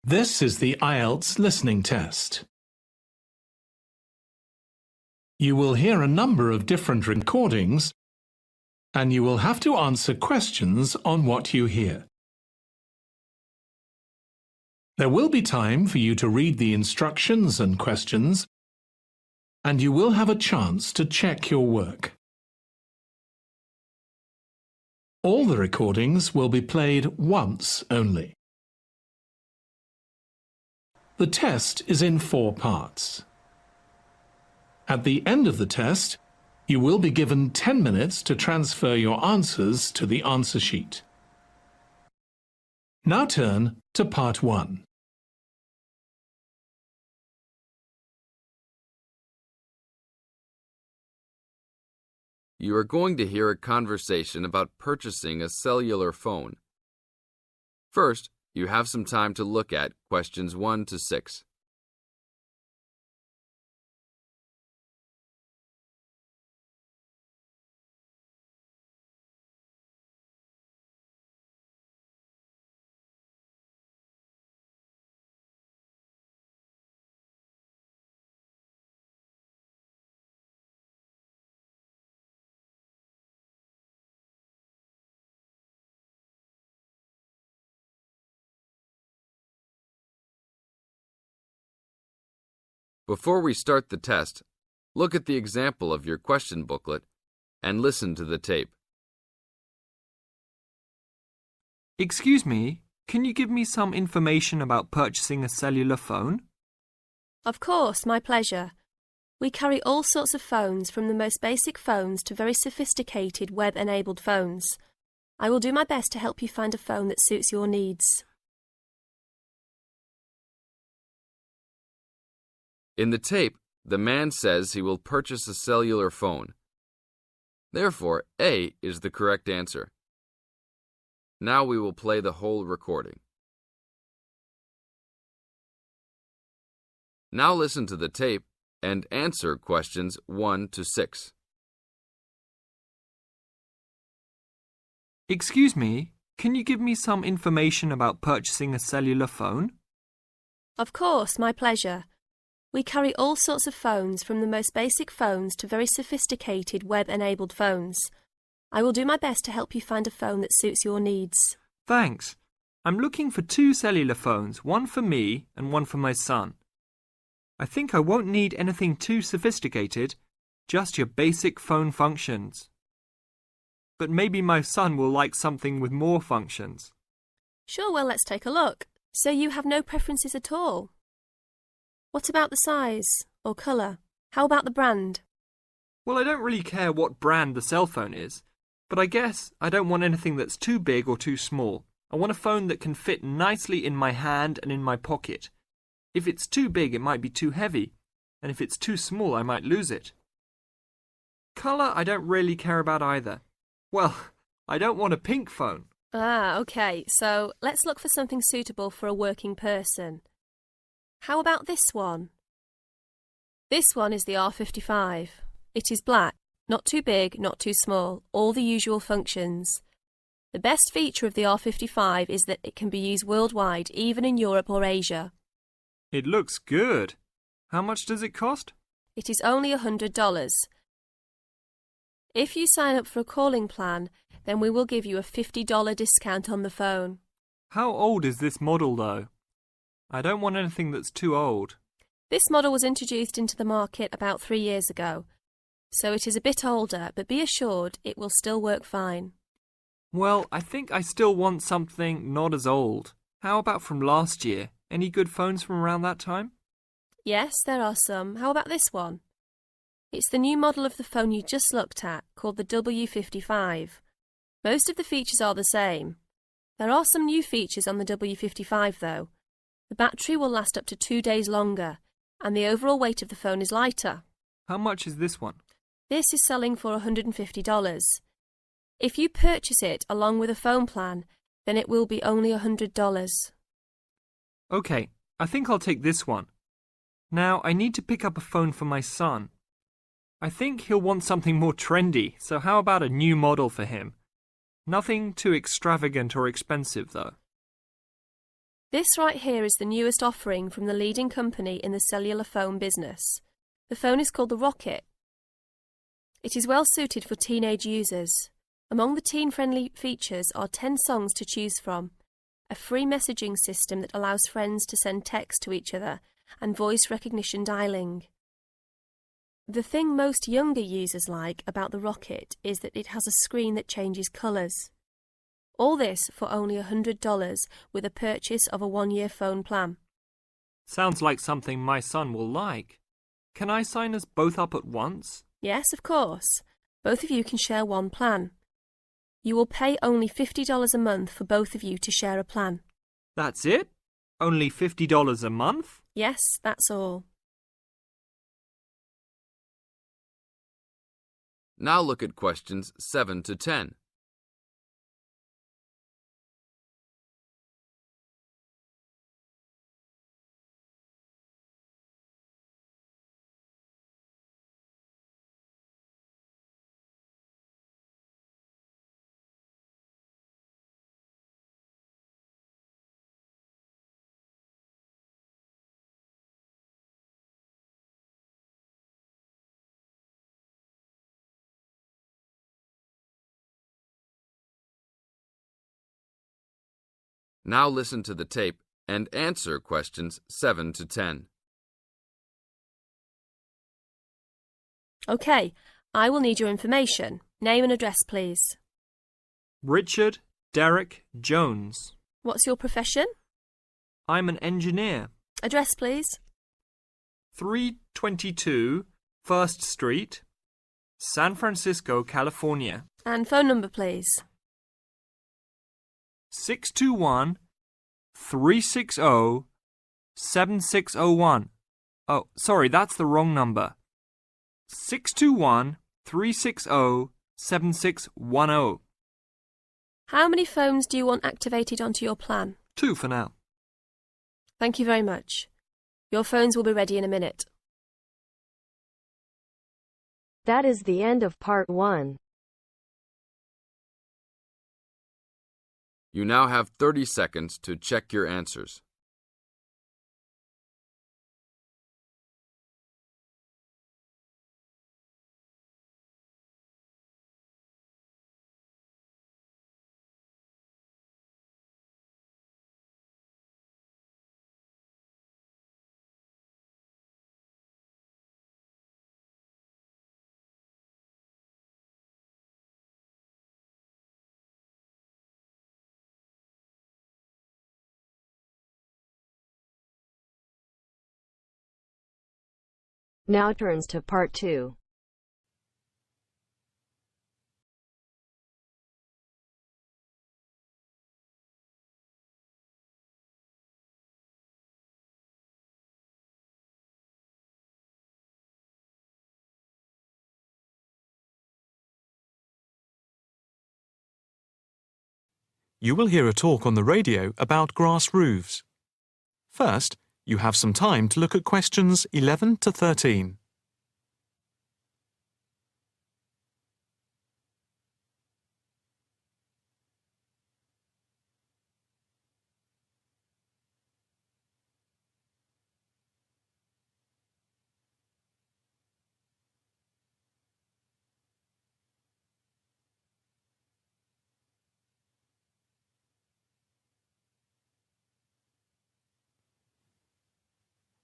This is the IELTS listening test. You will hear a number of different recordings, and you will have to answer questions on what you hear. There will be time for you to read the instructions and questions, and you will have a chance to check your work. All the recordings will be played once only. The test is in 4 parts. At the end of the test, you will be given 10 minutes to transfer your answers to the answer sheet. Now turn to Part 1. You are going to hear a conversation about purchasing a cellular phone. First, you have some time to look at questions 1 to 6. Before we start the test, look at the example of your question booklet and listen to the tape. Excuse me, can you give me some information about purchasing a cellular phone? Of course, my pleasure. We carry all sorts of phones, from the most basic phones to very sophisticated web-enabled phones. I will do my best to help you find a phone that suits your needs. In the tape, the man says he will purchase a cellular phone. Therefore, A is the correct answer. Now we will play the whole recording. Now listen to the tape and answer questions 1 to 6. Excuse me, can you give me some information about purchasing a cellular phone? Of course, my pleasure. We carry all sorts of phones, from the most basic phones to very sophisticated web-enabled phones. I will do my best to help you find a phone that suits your needs. Thanks. I'm looking for 2 cellular phones, one for me and one for my son. I think I won't need anything too sophisticated, just your basic phone functions. But maybe my son will like something with more functions. Sure, well, let's take a look. So you have no preferences at all? What about the size or colour? How about the brand? Well, I don't really care what brand the cell phone is, but I guess I don't want anything that's too big or too small. I want a phone that can fit nicely in my hand and in my pocket. If it's too big, it might be too heavy, and if it's too small, I might lose it. Colour, I don't really care about either. Well, I don't want a pink phone. OK, so let's look for something suitable for a working person. How about this one? This one is the R55. It is black, not too big, not too small, all the usual functions. The best feature of the R55 is that it can be used worldwide, even in Europe or Asia. It looks good. How much does it cost? It is only $100. If you sign up for a calling plan, then we will give you a $50 discount on the phone. How old is this model, though? I don't want anything that's too old. This model was introduced into the market about 3 years ago, so it is a bit older, but be assured it will still work fine. Well, I think I still want something not as old. How about from last year? Any good phones from around that time? Yes, there are some. How about this one? It's the new model of the phone you just looked at, called the W55. Most of the features are the same. There are some new features on the W55 though. The battery will last up to 2 days longer, and the overall weight of the phone is lighter. How much is this one? This is selling for $150. If you purchase it along with a phone plan, then it will be only $100. OK, I think I'll take this one. Now, I need to pick up a phone for my son. I think he'll want something more trendy, so how about a new model for him? Nothing too extravagant or expensive, though. This right here is the newest offering from the leading company in the cellular phone business. The phone is called the Rocket. It is well suited for teenage users. Among the teen-friendly features are 10 songs to choose from, a free messaging system that allows friends to send text to each other, and voice recognition dialing. The thing most younger users like about the Rocket is that it has a screen that changes colours. All this for only $100 with a purchase of a 1-year phone plan. Sounds like something my son will like. Can I sign us both up at once? Yes, of course. Both of you can share one plan. You will pay only $50 a month for both of you to share a plan. That's it? Only $50 a month? Yes, that's all. Now look at questions 7 to 10. Now listen to the tape and answer questions 7 to 10. OK, I will need your information. Name and address, please. Richard Derek Jones. What's your profession? I'm an engineer. Address, please. 322 First Street, San Francisco, California. And phone number, please. 621-360-7601. Oh, sorry, that's the wrong number. 621-360-7610. How many phones do you want activated onto your plan? 2 for now. Thank you very much. Your phones will be ready in a minute. That is the end of part 1. You now have 30 seconds to check your answers. Now turns to part 2. You will hear a talk on the radio about grass roofs. First, you have some time to look at questions 11 to 13.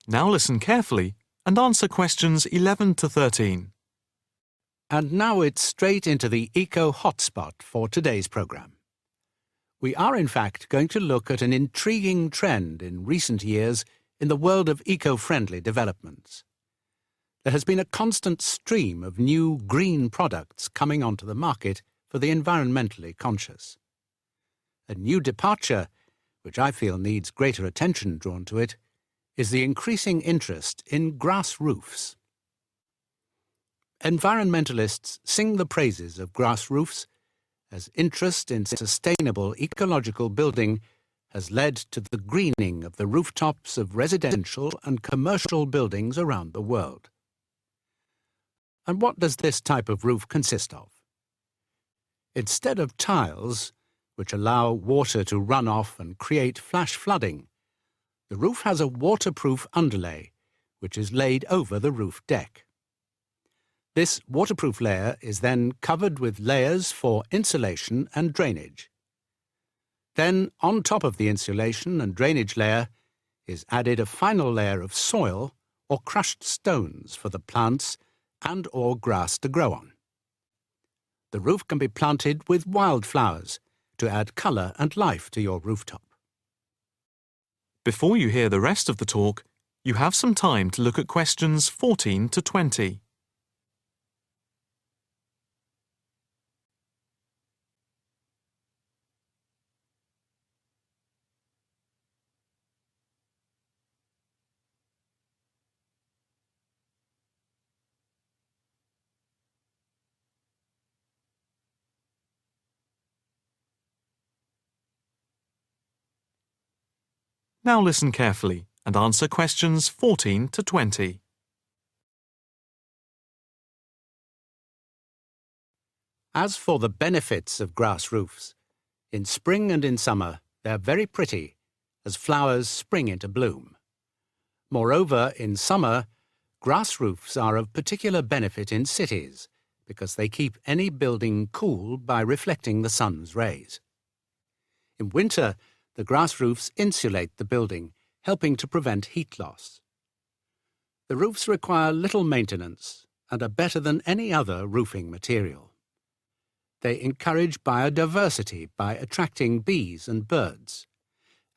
Now listen carefully and answer questions 11 to 13. And now it's straight into the Eco Hotspot for today's programme. We are in fact going to look at an intriguing trend in recent years in the world of eco-friendly developments. There has been a constant stream of new green products coming onto the market for the environmentally conscious. A new departure, which I feel needs greater attention drawn to it, is the increasing interest in grass roofs. Environmentalists sing the praises of grass roofs as interest in sustainable ecological building has led to the greening of the rooftops of residential and commercial buildings around the world. And what does this type of roof consist of? Instead of tiles, which allow water to run off and create flash flooding, The roof has a waterproof underlay, which is laid over the roof deck. This waterproof layer is then covered with layers for insulation and drainage. Then, on top of the insulation and drainage layer, is added a final layer of soil or crushed stones for the plants and/or grass to grow on. The roof can be planted with wildflowers to add colour and life to your rooftop. Before you hear the rest of the talk, you have some time to look at questions 14 to 20. Now listen carefully and answer questions 14 to 20. As for the benefits of grass roofs, in spring and in summer they're very pretty as flowers spring into bloom. Moreover, in summer, grass roofs are of particular benefit in cities because they keep any building cool by reflecting the sun's rays. In winter, the grass roofs insulate the building, helping to prevent heat loss. The roofs require little maintenance and are better than any other roofing material. They encourage biodiversity by attracting bees and birds,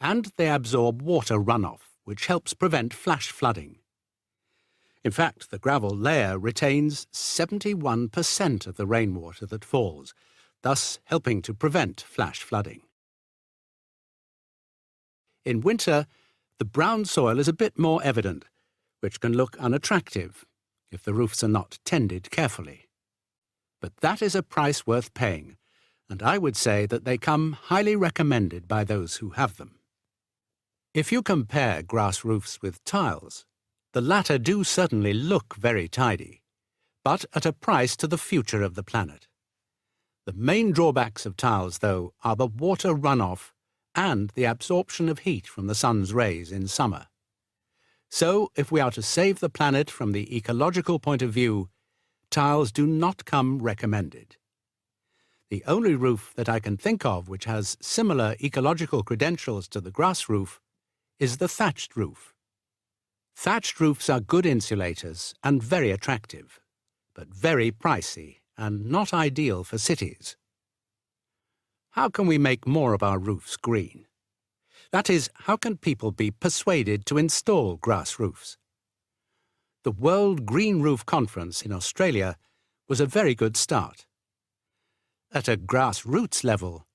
and they absorb water runoff, which helps prevent flash flooding. In fact, the gravel layer retains 71% of the rainwater that falls, thus helping to prevent flash flooding. In winter, the brown soil is a bit more evident, which can look unattractive if the roofs are not tended carefully. But that is a price worth paying, and I would say that they come highly recommended by those who have them. If you compare grass roofs with tiles, the latter do certainly look very tidy, but at a price to the future of the planet. The main drawbacks of tiles, though, are the water runoff and the absorption of heat from the sun's rays in summer. So, if we are to save the planet from the ecological point of view, tiles do not come recommended. The only roof that I can think of which has similar ecological credentials to the grass roof is the thatched roof. Thatched roofs are good insulators and very attractive, but very pricey and not ideal for cities. How can we make more of our roofs green? That is, how can people be persuaded to install grass roofs? The World Green Roof Conference in Australia was a very good start. At a grassroots level,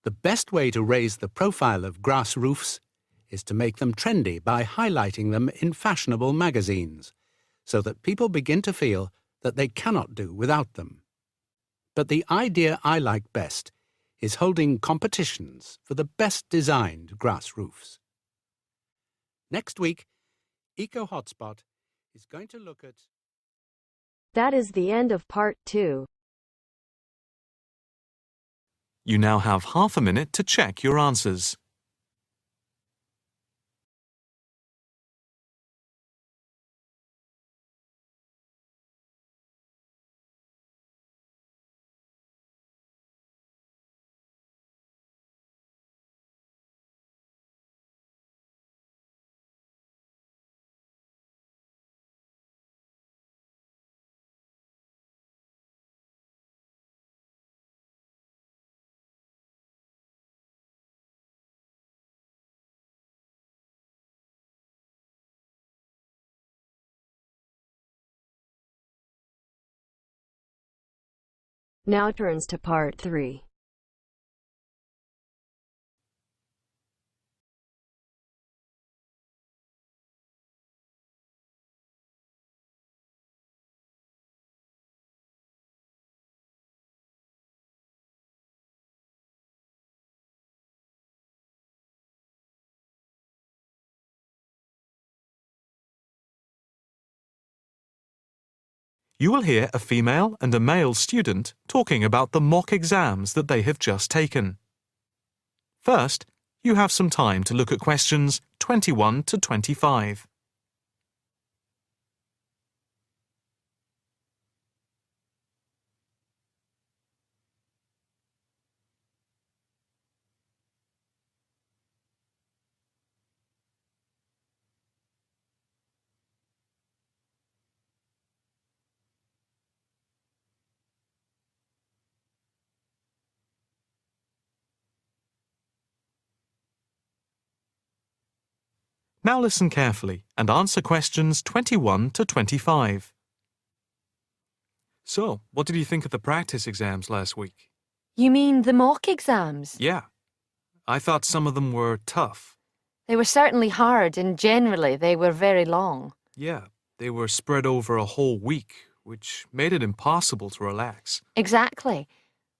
the best way to raise the profile of grass roofs is to make them trendy by highlighting them in fashionable magazines, so that people begin to feel that they cannot do without them. But the idea I like best is holding competitions for the best designed grass roofs. Next week, Eco Hotspot is going to look at... That is the end of part 2. You now have half a minute to check your answers. Now turns to part 3. You will hear a female and a male student talking about the mock exams that they have just taken. First, you have some time to look at questions 21 to 25. Now listen carefully and answer questions 21 to 25. So, what did you think of the practice exams last week? You mean the mock exams? Yeah, I thought some of them were tough. They were certainly hard and generally they were very long. Yeah, they were spread over a whole week, which made it impossible to relax. Exactly.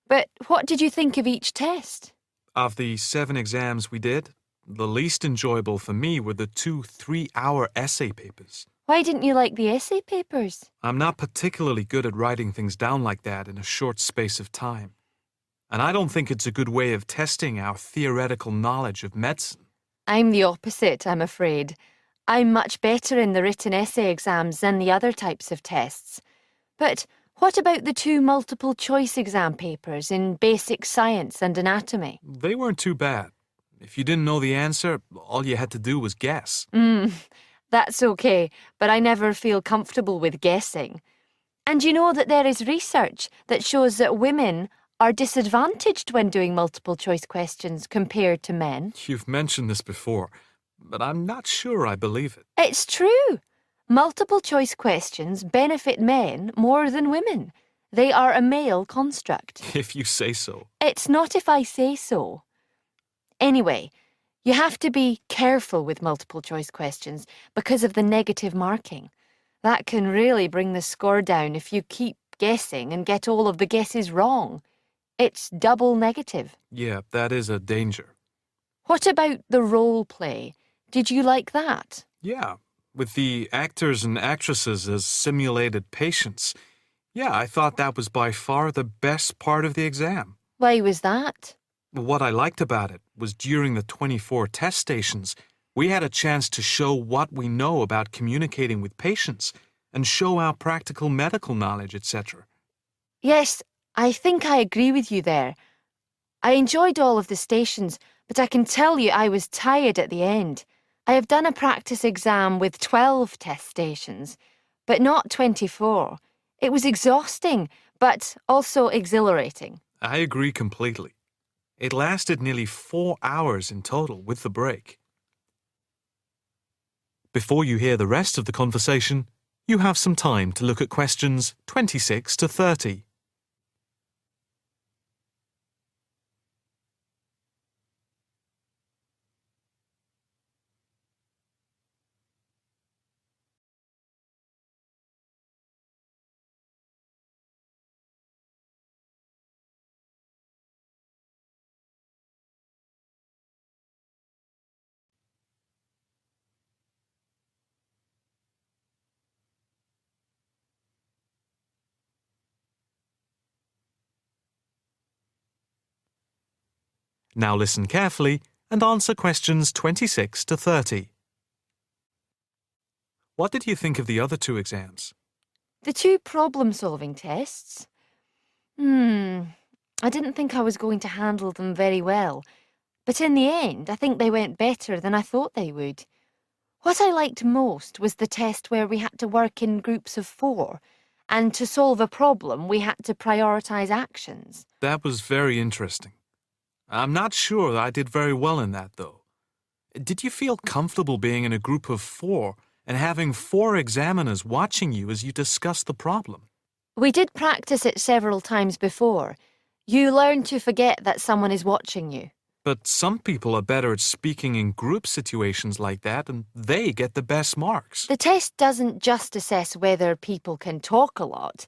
But what did you think of each test? Of the 7 exams we did, the least enjoyable for me were the 2 3-hour essay papers. Why didn't you like the essay papers? I'm not particularly good at writing things down like that in a short space of time. And I don't think it's a good way of testing our theoretical knowledge of medicine. I'm the opposite, I'm afraid. I'm much better in the written essay exams than the other types of tests. But what about the 2 multiple choice exam papers in basic science and anatomy? They weren't too bad. If you didn't know the answer, all you had to do was guess. That's okay, but I never feel comfortable with guessing. And you know that there is research that shows that women are disadvantaged when doing multiple choice questions compared to men. You've mentioned this before, but I'm not sure I believe it. It's true. Multiple choice questions benefit men more than women. They are a male construct. If you say so. It's not if I say so. Anyway, you have to be careful with multiple choice questions because of the negative marking. That can really bring the score down if you keep guessing and get all of the guesses wrong. It's double negative. Yeah, that is a danger. What about the role play? Did you like that? Yeah, with the actors and actresses as simulated patients. Yeah, I thought that was by far the best part of the exam. Why was that? What I liked about it was during the 24 test stations, we had a chance to show what we know about communicating with patients and show our practical medical knowledge, etc. Yes, I think I agree with you there. I enjoyed all of the stations, but I can tell you I was tired at the end. I have done a practice exam with 12 test stations, but not 24. It was exhausting, but also exhilarating. I agree completely. It lasted nearly 4 hours in total with the break. Before you hear the rest of the conversation, you have some time to look at questions 26 to 30. Now listen carefully and answer questions 26 to 30. What did you think of the other 2 exams? The 2 problem-solving tests? I didn't think I was going to handle them very well. But in the end, I think they went better than I thought they would. What I liked most was the test where we had to work in groups of 4, and to solve a problem, we had to prioritise actions. That was very interesting. I'm not sure I did very well in that, though. Did you feel comfortable being in a group of 4 and having 4 examiners watching you as you discussed the problem? We did practice it several times before. You learn to forget that someone is watching you. But some people are better at speaking in group situations like that, and they get the best marks. The test doesn't just assess whether people can talk a lot.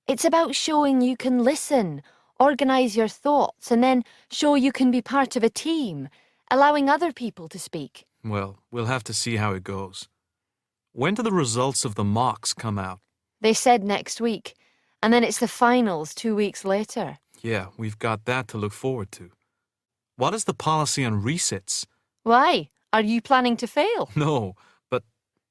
It's about showing you can listen, organise your thoughts, and then show you can be part of a team, allowing other people to speak. Well, we'll have to see how it goes. When do the results of the mocks come out? They said next week, and then it's the finals 2 weeks later. Yeah, we've got that to look forward to. What is the policy on resits? Why? Are you planning to fail? No, but,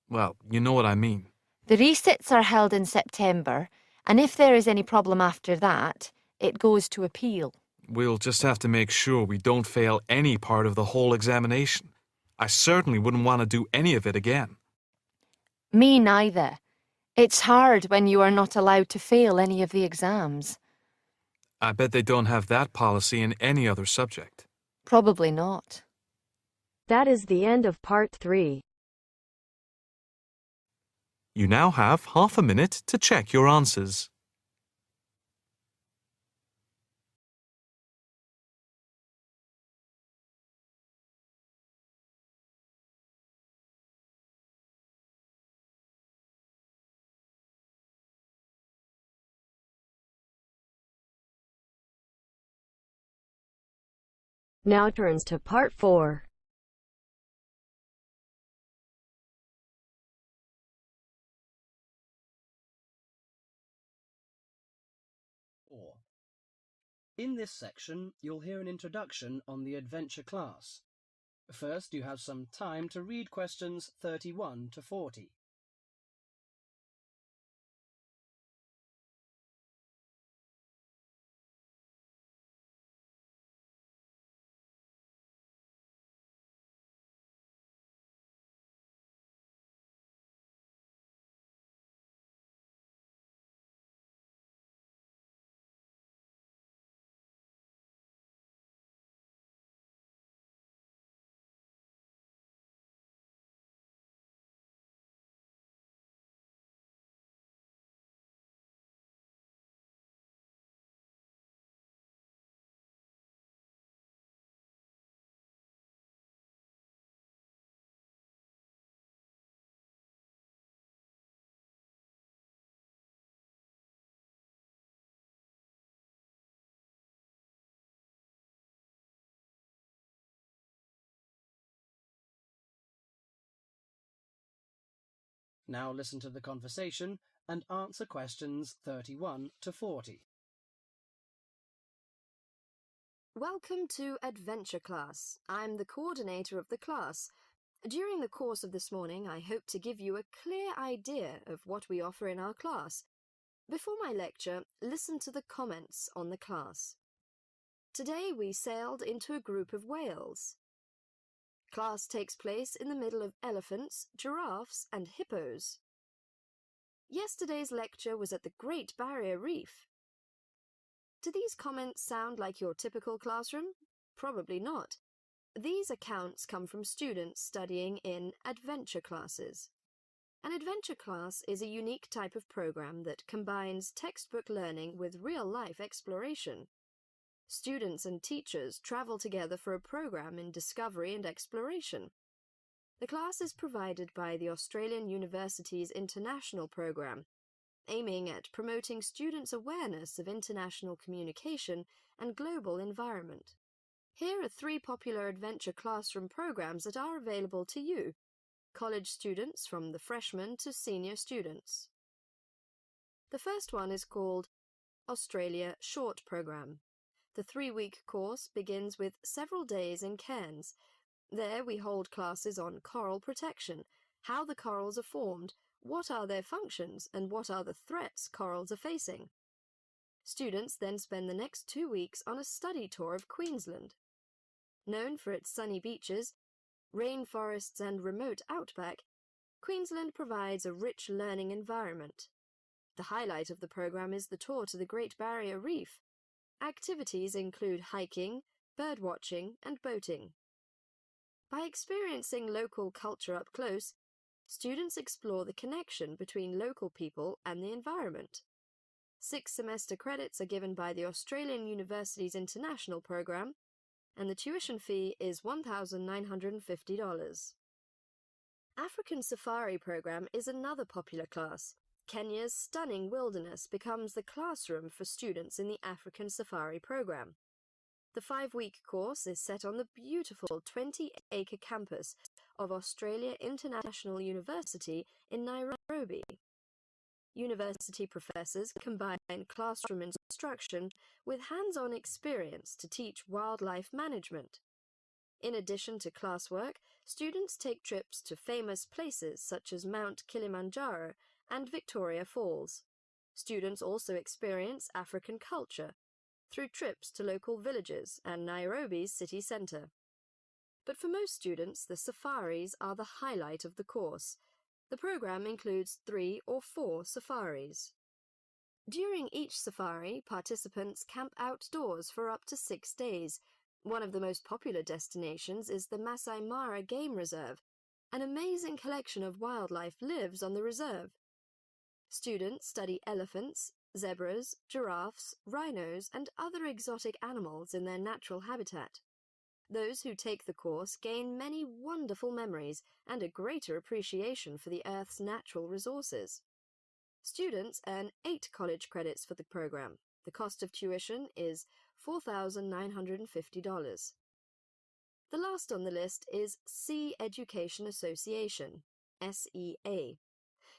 well, you know what I mean. The resits are held in September, and if there is any problem after that, it goes to appeal. We'll just have to make sure we don't fail any part of the whole examination. I certainly wouldn't want to do any of it again. Me neither. It's hard when you are not allowed to fail any of the exams. I bet they don't have that policy in any other subject. Probably not. That is the end of part 3. You now have half a minute to check your answers. Now turns to part 4. In this section, you'll hear an introduction on the adventure class. First, you have some time to read questions 31 to 40. Now listen to the conversation and answer questions 31 to 40. Welcome to Adventure Class. I'm the coordinator of the class. During the course of this morning, I hope to give you a clear idea of what we offer in our class. Before my lecture, listen to the comments on the class. Today we sailed into a group of whales. Class takes place in the middle of elephants, giraffes, and hippos. Yesterday's lecture was at the Great Barrier Reef. Do these comments sound like your typical classroom? Probably not. These accounts come from students studying in adventure classes. An adventure class is a unique type of program that combines textbook learning with real-life exploration. Students and teachers travel together for a program in discovery and exploration. The class is provided by the Australian University's International Program, aiming at promoting students' awareness of international communication and global environment. Here are 3 popular adventure classroom programs that are available to you, college students from the freshman to senior students. The first one is called Australia Short Program. The 3-week course begins with several days in Cairns. There we hold classes on coral protection, how the corals are formed, what are their functions, and what are the threats corals are facing. Students then spend the next 2 weeks on a study tour of Queensland. Known for its sunny beaches, rainforests and remote outback, Queensland provides a rich learning environment. The highlight of the program is the tour to the Great Barrier Reef. Activities include hiking, birdwatching, and boating. By experiencing local culture up close, students explore the connection between local people and the environment. 6 semester credits are given by the Australian University's International Program, and the tuition fee is $1,950. African Safari Program is another popular class. Kenya's stunning wilderness becomes the classroom for students in the African Safari Program. The 5-week course is set on the beautiful 20-acre campus of Australia International University in Nairobi. University professors combine classroom instruction with hands-on experience to teach wildlife management. In addition to classwork, students take trips to famous places such as Mount Kilimanjaro and Victoria Falls. Students also experience African culture through trips to local villages and Nairobi's city centre. But for most students, the safaris are the highlight of the course. The program includes 3 or 4 safaris. During each safari, participants camp outdoors for up to 6 days. One of the most popular destinations is the Masai Mara Game Reserve. An amazing collection of wildlife lives on the reserve. Students study elephants, zebras, giraffes, rhinos, and other exotic animals in their natural habitat. Those who take the course gain many wonderful memories and a greater appreciation for the Earth's natural resources. Students earn 8 college credits for the program. The cost of tuition is $4,950. The last on the list is Sea Education Association, SEA.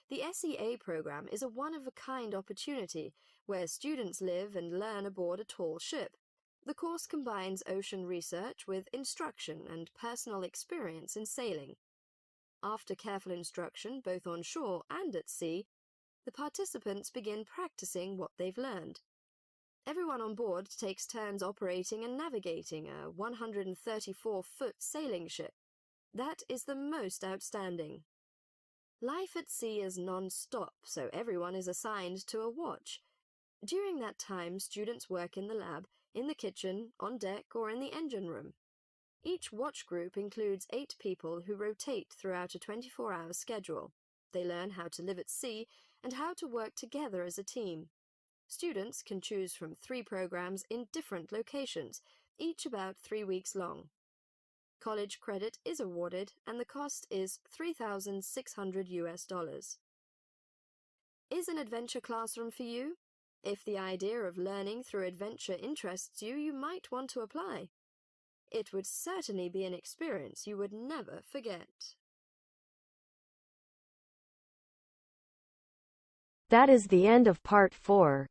The SEA program is a one-of-a-kind opportunity where students live and learn aboard a tall ship. The course combines ocean research with instruction and personal experience in sailing. After careful instruction, both on shore and at sea, the participants begin practicing what they've learned. Everyone on board takes turns operating and navigating a 134-foot sailing ship. That is the most outstanding. Life at sea is non-stop, so everyone is assigned to a watch. During that time, students work in the lab, in the kitchen, on deck, or in the engine room. Each watch group includes 8 people who rotate throughout a 24-hour schedule. They learn how to live at sea and how to work together as a team. Students can choose from 3 programs in different locations, each about 3 weeks long. College credit is awarded and the cost is $3,600. Is an adventure classroom for you? If the idea of learning through adventure interests you, you might want to apply. It would certainly be an experience you would never forget. That is the end of part 4.